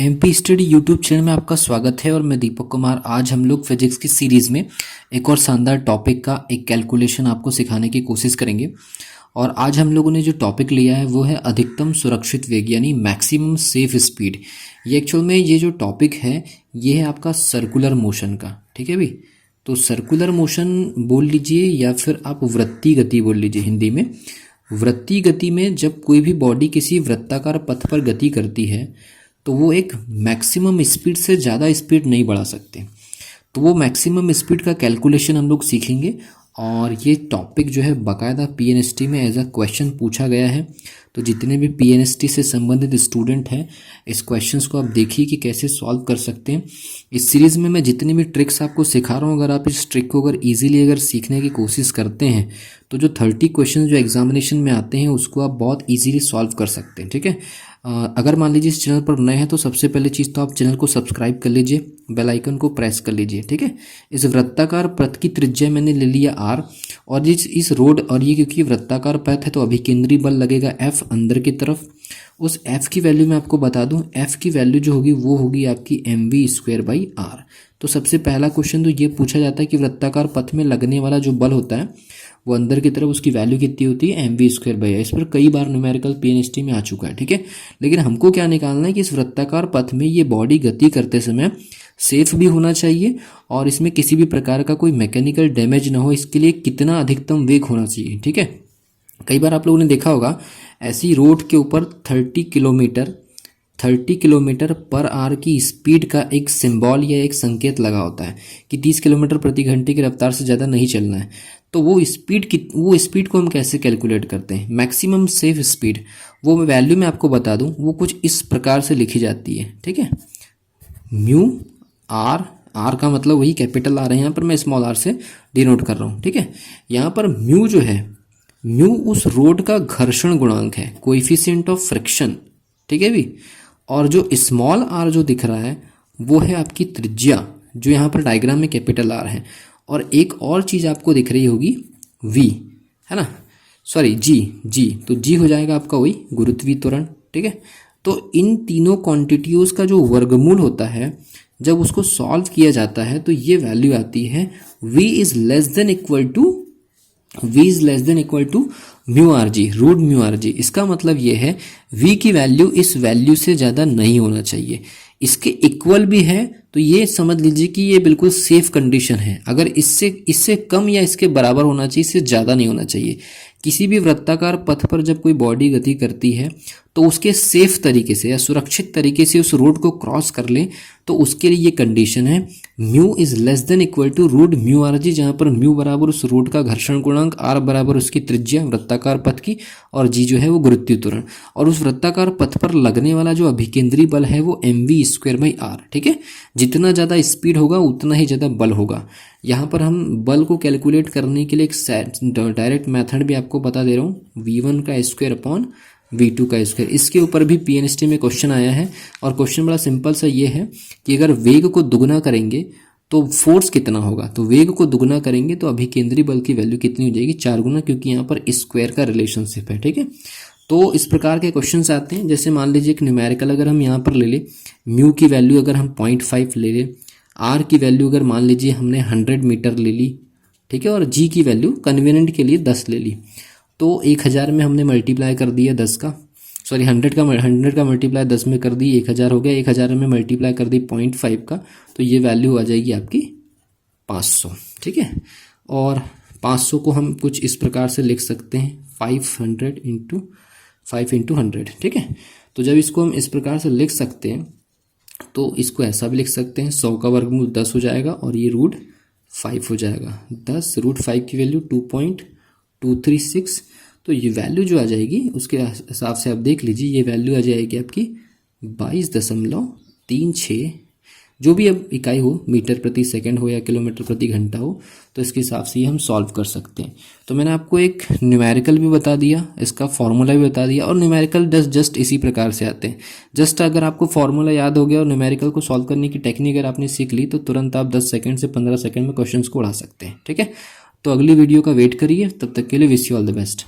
MP study YouTube channel में आपका स्वागत है और मैं दीपक कुमार। आज हम लोग फिजिक्स की सीरीज़ में एक और शानदार टॉपिक का एक कैलकुलेशन आपको सिखाने की कोशिश करेंगे। और आज हम लोगों ने जो टॉपिक लिया है वो है अधिकतम सुरक्षित वेग यानी मैक्सिमम सेफ स्पीड। ये एक्चुअल में ये जो टॉपिक है ये है आपका सर्कुलर मोशन का, ठीक है भाई। तो सर्कुलर मोशन बोल लीजिए या फिर आप वृत्तीय गति बोल लीजिए हिंदी में। वृत्तीय गति में जब कोई भी बॉडी किसी वृत्ताकार पथ पर गति करती है तो वो एक मैक्सिमम स्पीड से ज़्यादा स्पीड नहीं बढ़ा सकते। तो वो मैक्सिमम स्पीड का कैलकुलेशन हम लोग सीखेंगे और ये टॉपिक जो है बाकायदा पीएनएसटी में एज अ क्वेश्चन पूछा गया है। तो जितने भी पीएनएसटी से संबंधित स्टूडेंट हैं इस क्वेश्चंस को आप देखिए कि कैसे सॉल्व कर सकते हैं। इस सीरीज़ में मैं जितनी भी ट्रिक्स आपको सिखा रहा हूँ, अगर आप इस ट्रिक को अगर ईजिली अगर सीखने की कोशिश करते हैं तो जो 30 क्वेश्चन जो एग्जामिनेशन में आते हैं उसको आप बहुत ईजिली सॉल्व कर सकते हैं, ठीक है। अगर मान लीजिए इस चैनल पर नए हैं तो सबसे पहले चीज़ तो आप चैनल को सब्सक्राइब कर लीजिए, बेल आइकन को प्रेस कर लीजिए, ठीक है। इस वृत्ताकार पथ की त्रिज्या मैंने ले लिया r और इस रोड और ये क्योंकि वृत्ताकार पथ है तो अभिकेंद्री बल लगेगा F अंदर की तरफ। उस F की वैल्यू मैं आपको बता दूं, F की वैल्यू जो होगी वो होगी आपकी mv²/r। तो सबसे पहला क्वेश्चन तो ये पूछा जाता है कि वृत्ताकार पथ में लगने वाला जो बल होता है वो अंदर की तरफ उसकी वैल्यू कितनी होती है mv²/r। इस पर कई बार न्यूमेरिकल पीएनएसटी में आ चुका है, ठीक है। लेकिन हमको क्या निकालना है कि इस वृत्ताकार पथ में ये बॉडी गति करते समय सेफ भी होना चाहिए और इसमें किसी भी प्रकार का कोई मैकेनिकल डैमेज ना हो, इसके लिए कितना अधिकतम वेग होना चाहिए, ठीक है। कई बार आप लोगों ने देखा होगा ऐसी रोड के ऊपर 30 किलोमीटर पर आवर की स्पीड का एक सिंबल या एक संकेत लगा होता है कि 30 किलोमीटर प्रति घंटे की रफ्तार से ज़्यादा नहीं चलना है। तो वो स्पीड को हम कैसे कैलकुलेट करते हैं, मैक्सिमम सेफ स्पीड, वो वैल्यू मैं आपको बता दूं, वो कुछ इस प्रकार से लिखी जाती है, ठीक है। म्यू आर का मतलब वही कैपिटल आर है, यहाँ पर मैं स्मॉल आर से डिनोट कर रहा हूँ, ठीक है। यहाँ पर म्यू जो है, म्यू उस रोड का घर्षण गुणांक है, कोएफिशिएंट ऑफ फ्रिक्शन, ठीक है भी। और जो स्मॉल आर जो दिख रहा है वो है आपकी त्रिज्या, जो यहाँ पर डायग्राम में कैपिटल आर है। और एक और चीज़ आपको दिख रही होगी v, है ना, सॉरी जी, तो जी हो जाएगा आपका वही गुरुत्वीय त्वरण, ठीक है। तो इन तीनों क्वांटिटीज़ का जो वर्गमूल होता है जब उसको सॉल्व किया जाता है तो ये वैल्यू आती है v is less than equal to mu r g, root mu r g. इसका मतलब ये है v की वैल्यू इस वैल्यू से ज़्यादा नहीं होना चाहिए, इसके इक्वल भी है तो ये समझ लीजिए कि ये बिल्कुल सेफ कंडीशन है। अगर इससे कम या इसके बराबर होना चाहिए, इससे ज़्यादा नहीं होना चाहिए। किसी भी वृत्ताकार पथ पर जब कोई बॉडी गति करती है तो उसके सेफ तरीके से या सुरक्षित तरीके से उस रोड को क्रॉस कर ले तो उसके लिए ये कंडीशन है mu is less than equal to root mu r g, जहाँ पर म्यू बराबर उस रोड का घर्षण गुणांक, आर बराबर उसकी त्रिज्या वृत्ताकार पथ की और जी जो है वो गुरुत्वीय त्वरण। और उस वृत्ताकार पथ पर लगने वाला जो अभिकेंद्री बल है वो mv²/r, ठीक है। जितना ज़्यादा स्पीड होगा उतना ही ज़्यादा बल होगा। यहाँ पर हम बल को कैलकुलेट करने के लिए एक डायरेक्ट मेथड भी आपको बता दे रहा हूँ, v1 का स्क्वायर अपॉन v2 का स्क्वायर। इसके ऊपर भी पीएनएसटी में क्वेश्चन आया है और क्वेश्चन बड़ा सिंपल सा ये है कि अगर वेग को दुगना करेंगे तो फोर्स कितना होगा। तो वेग को दुगना करेंगे तो अभिकेंद्री बल की वैल्यू कितनी हो जाएगी, 4 गुना, क्योंकि यहाँ पर स्क्वायर का रिलेशनशिप है, ठीक है। तो इस प्रकार के क्वेश्चंस आते हैं। जैसे मान लीजिए एक न्यूमेरिकल अगर हम यहाँ पर ले लें, म्यू की वैल्यू अगर हम 0.5 ले लें, आर की वैल्यू अगर मान लीजिए हमने 100 मीटर ले ली, ठीक है, और जी की वैल्यू कन्वीनियंट के लिए 10 ले ली, तो 1000 में हमने मल्टीप्लाई कर दिया 10 का, सॉरी 100 का मल्टीप्लाई 10 में कर दी 1000 हो गया, 1000 में मल्टीप्लाई कर दी 0.5 का, तो ये वैल्यू आ जाएगी आपकी 500, ठीक है। और 500 को हम कुछ इस प्रकार से लिख सकते हैं 500 इंटू 100, ठीक है। तो जब इसको हम इस प्रकार से लिख सकते हैं तो इसको ऐसा भी लिख सकते हैं 100 का वर्गमूल 10 हो जाएगा और ये रूट 5 हो जाएगा। 10 रूट 5 की वैल्यू 2.236, तो ये वैल्यू जो आ जाएगी उसके हिसाब से आप देख लीजिए, ये वैल्यू आ जाएगी आपकी 22.36, जो भी अब इकाई हो, मीटर प्रति सेकंड हो या किलोमीटर प्रति घंटा हो, तो इसके हिसाब से ये हम सॉल्व कर सकते हैं। तो मैंने आपको एक न्यूमेरिकल भी बता दिया, इसका फॉर्मूला भी बता दिया, और न्यूमेरिकल जस्ट इसी प्रकार से आते हैं। जस्ट अगर आपको फॉर्मूला याद हो गया और न्यूमेरिकल को सॉल्व करने की टेक्निक अगर आपने सीख ली तो तुरंत आप 10 सेकंड से 15 सेकंड में क्वेश्चन को उड़ा सकते हैं, ठीक है। तो अगली वीडियो का वेट करिए, तब तक के लिए wish you all the best.